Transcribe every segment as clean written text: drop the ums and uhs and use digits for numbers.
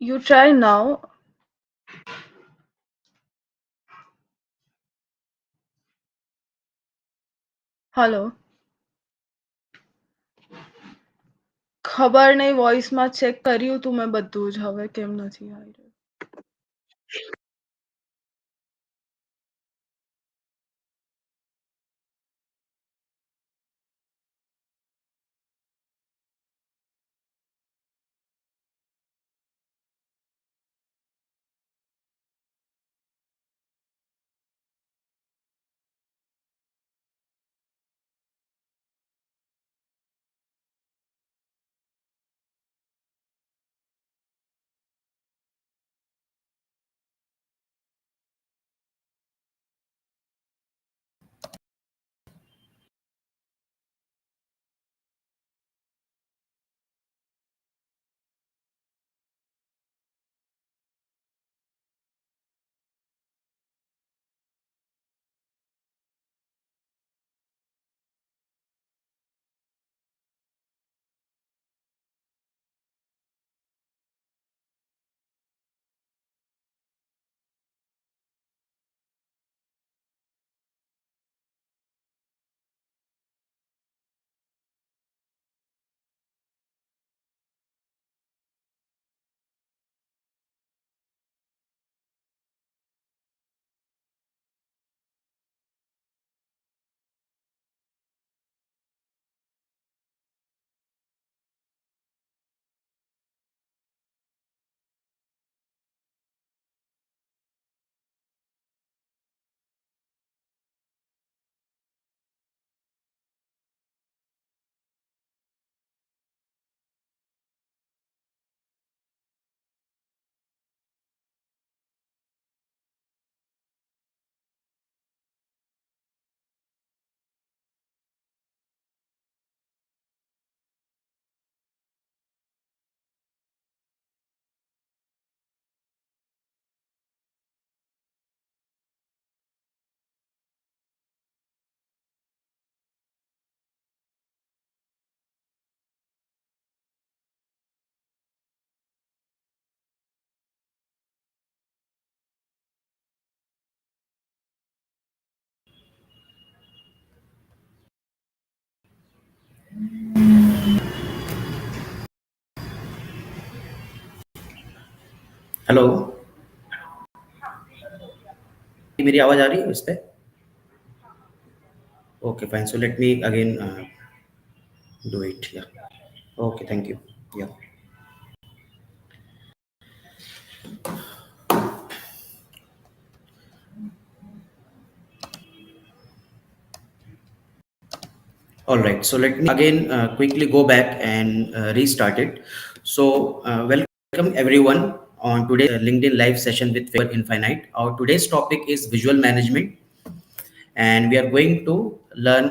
You try now. Hello. ખબર નહીં વોઇસમાં check કર્યું તું મેં બધું જ હવે કેમ નથી આવી રહ્યું. हेलो। मेरी आवाज आ रही है उस पे? Okay, fine. So let me again do it. Yeah. Okay, thank you. Yeah. All right. So let me again quickly go back and restart it. So welcome everyone on today's LinkedIn live session with Favor Infinite. Our today's topic is visual management, and we are going to learn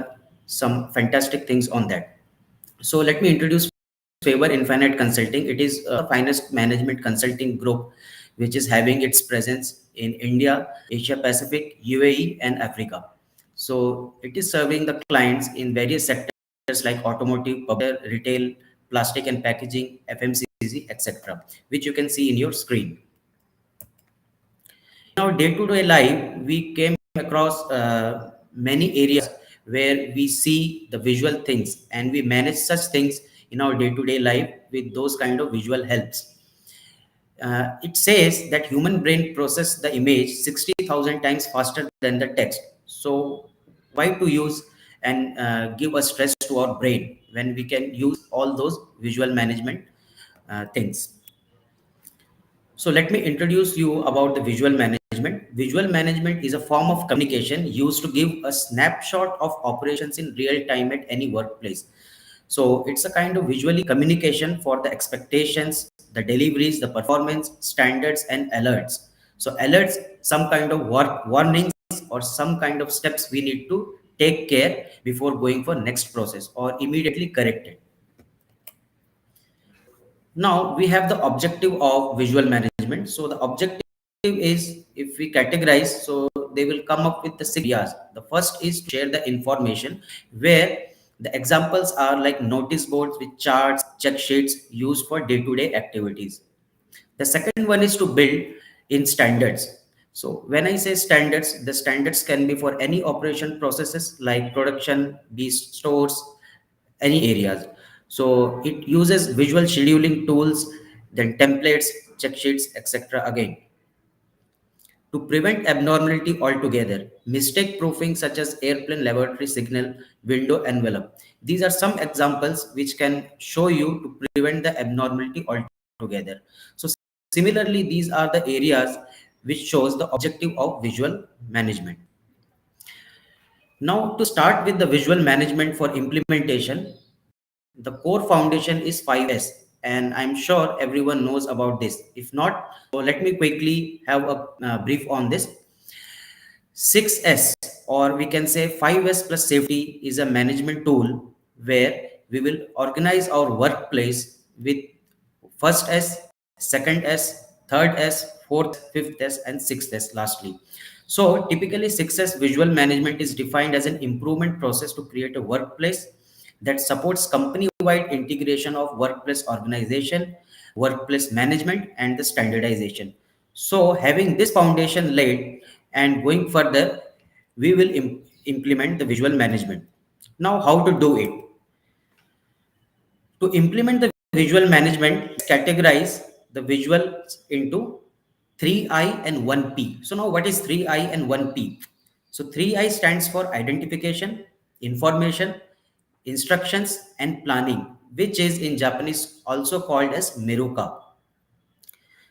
some fantastic things on that. So let me introduce Favor Infinite Consulting. It is a finest management consulting group which is having its presence in India, Asia Pacific, UAE, and Africa. So it is serving the clients in various sectors like automotive, public, retail, plastic and packaging, FMCG, etc., which you can see in your screen. In our day-to-day life, we came across many areas where we see the visual things and we manage such things in our day-to-day life with those kind of visual helps. It says that human brain process the image 60,000 times faster than the text. So why to use and give a stress to our brain when we can use all those visual management things? So let me introduce you about the visual management. Visual management is a form of communication used to give a snapshot of operations in real time at any workplace. So it's a kind of visually communication for the expectations, the deliveries, the performance, standards, and alerts. So alerts, some kind of warnings or some kind of steps we need to take care before going for next process or immediately correct it. Now we have the objective of visual management. So the objective is, if we categorize, so they will come up with the 6 areas. The first is to share the information, where the examples are like notice boards with charts, check sheets used for day-to-day activities. The second one is to build in standards. So when I say standards, the standards can be for any operation processes like production, these stores, any areas. So it uses visual scheduling tools, then templates, check sheets, etc. Again, to prevent abnormality altogether. Mistake proofing such as airplane laboratory signal, window envelope. These are some examples which can show you to prevent the abnormality altogether. So similarly, these are the areas which shows the objective of visual management. Now to start with the visual management for implementation, the core foundation is 5S, and I'm sure everyone knows about this. If not, so let me quickly have a brief on this. 6S, or we can say 5S plus safety, is a management tool where we will organize our workplace with first S, second S, third S, fourth, fifth S, and sixth S lastly. So typically 6S visual management is defined as an improvement process to create a workplace that supports company-wide integration of workplace organization, workplace management, and the standardization. So having this foundation laid and going further, we will implement the visual management. Now, how to do it? To implement the visual management, categorize the visuals into 3I and 1P. So now what is 3I and 1P? So 3I stands for identification, information, instructions, and planning, which is in Japanese also called as Miruka.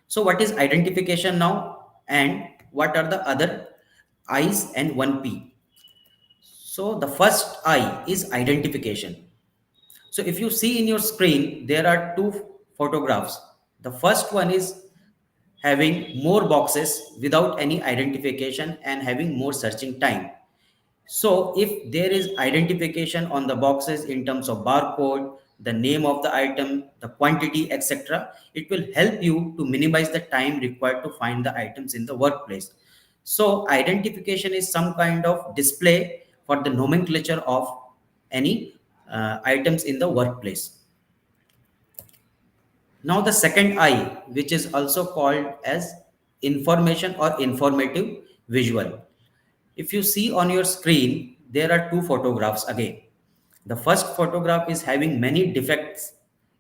So what is identification now, and what are the other I's and 1P? So the first I is identification. So if you see in your screen, there are two photographs. The first one is having more boxes without any identification and having more searching time. So if there is identification on the boxes in terms of barcode, the name of the item, the quantity, etc., it will help you to minimize the time required to find the items in the workplace. So identification is some kind of display for the nomenclature of any items in the workplace. Now the second I, which is also called as information or informative visual. If you see on your screen, there are two photographs again. The first photograph is having many defects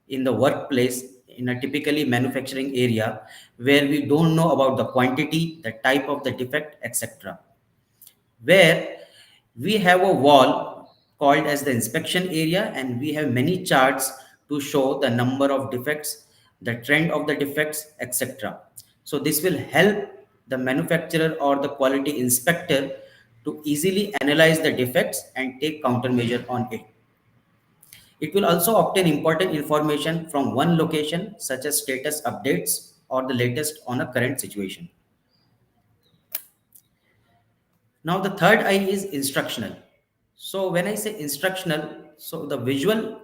in the workplace in a typically manufacturing area where we don't know about the quantity, the type of the defect, etc. Where we have a wall called as the inspection area, and we have many charts to show the number of defects, the trend of the defects, etc. So this will help the manufacturer or the quality inspector to easily analyze the defects and take countermeasure on it. It will also obtain important information from one location, such as status updates or the latest on a current situation. Now the third I is instructional. So when I say instructional, so the visual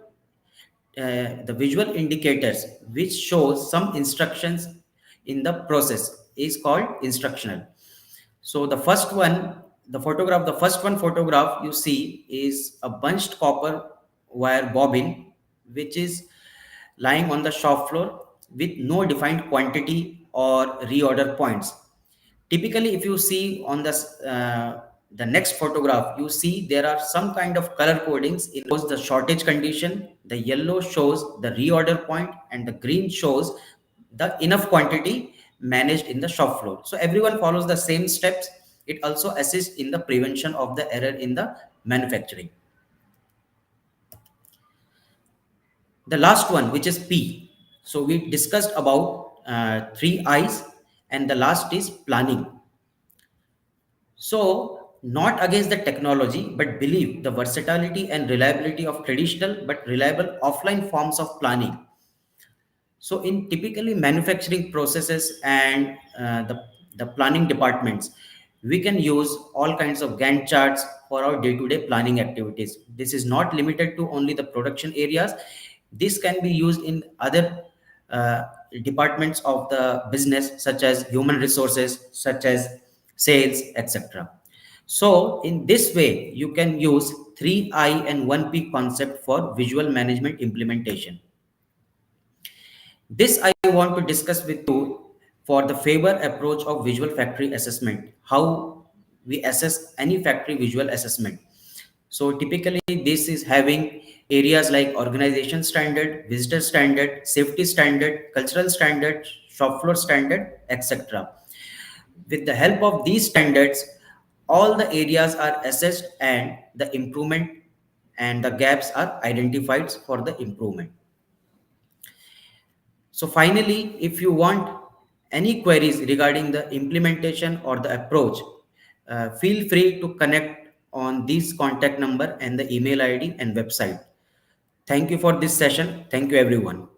indicators which shows some instructions in the process is called instructional. So the first one, the first one photograph you see is a bunched copper wire bobbin, which is lying on the shop floor with no defined quantity or reorder points. Typically, if you see on the next photograph, you see there are some kind of color codings. It shows the shortage condition, the yellow shows the reorder point, and the green shows the enough quantity managed in the shop floor. So everyone follows the same steps. It also assists in the prevention of the error in the manufacturing. The last one, which is P. So we discussed about three I's, and the last is planning. So, not against the technology, but believe the versatility and reliability of traditional but reliable offline forms of planning. So, in typically manufacturing processes and the planning departments, we can use all kinds of Gantt charts for our day-to-day planning activities. This is not limited to only the production areas. This can be used in other uh, departments of the business, such as human resources, such as sales, etc. So in this way, you can use 3I and 1P concept for visual management implementation. This I want to discuss with you for the favor approach of visual factory assessment, how we assess any factory visual assessment. So typically this is having areas like organization standard, visitor standard, safety standard, cultural standard, shop floor standard, etc. With the help of these standards, all the areas are assessed and the improvement and the gaps are identified for the improvement. So finally, if you want any queries regarding the implementation or the approach, feel free to connect on this contact number and the email ID and website. Thank you for this session. Thank you, everyone.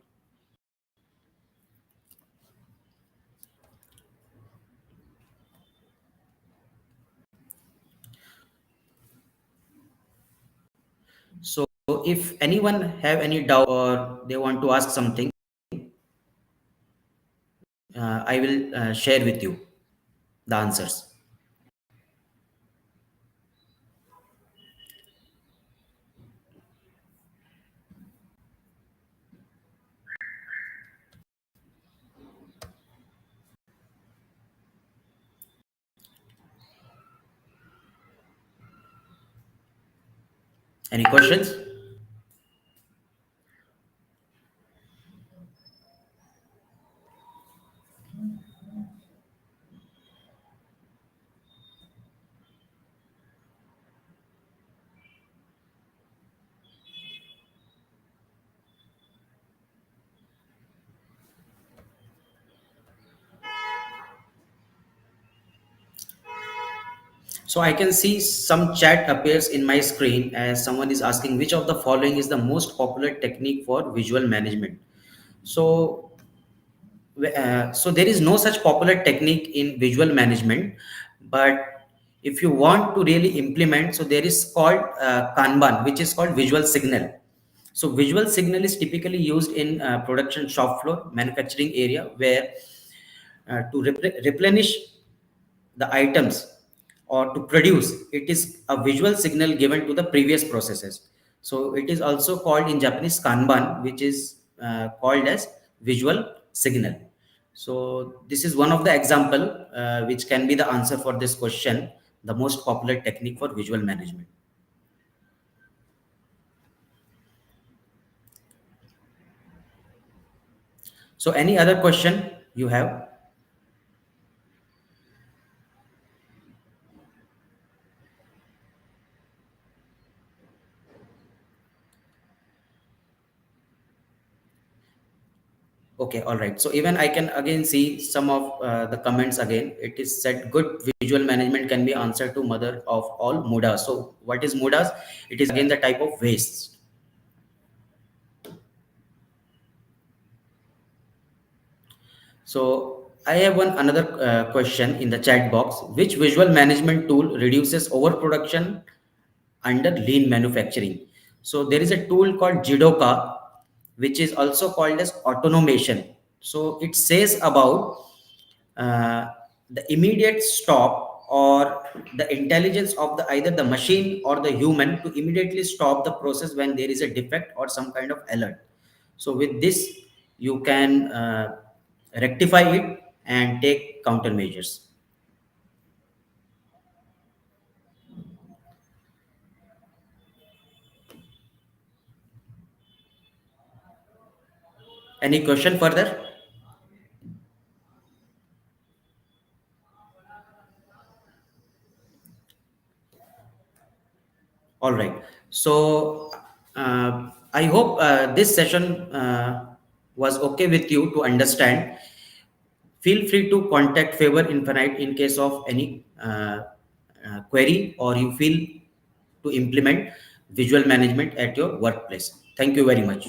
So if anyone have any doubt or they want to ask something, I will share with you the answers. Any questions? So I can see some chat appears in my screen as someone is asking which of the following is the most popular technique for visual management. So, so there is no such popular technique in visual management, but if you want to really implement, so there is called Kanban, which is called visual signal. So visual signal is typically used in production shop floor, manufacturing area, where to replenish the items or to produce, it is a visual signal given to the previous processes. So it is also called in Japanese Kanban, which is called as visual signal. So this is one of the example which can be the answer for this question, the most popular technique for visual management. So any other question you have? Okay, all right. So even I can again see some of the comments again. It is said good visual management can be answered to mother of all mudas. So what is mudas? It is again the type of waste. So I have one another question in the chat box. Which visual management tool reduces overproduction under lean manufacturing? So there is a tool called Jidoka, which is also called as automation. So it says about uh, the immediate stop or the intelligence of the either the machine or the human to immediately stop the process when there is a defect or some kind of alert. So with this you can rectify it and take countermeasures. Any question further? All right. So I hope this session was okay with you to understand. Feel free to contact Favor Infinite in case of any query or you feel to implement visual management at your workplace. Thank you very much.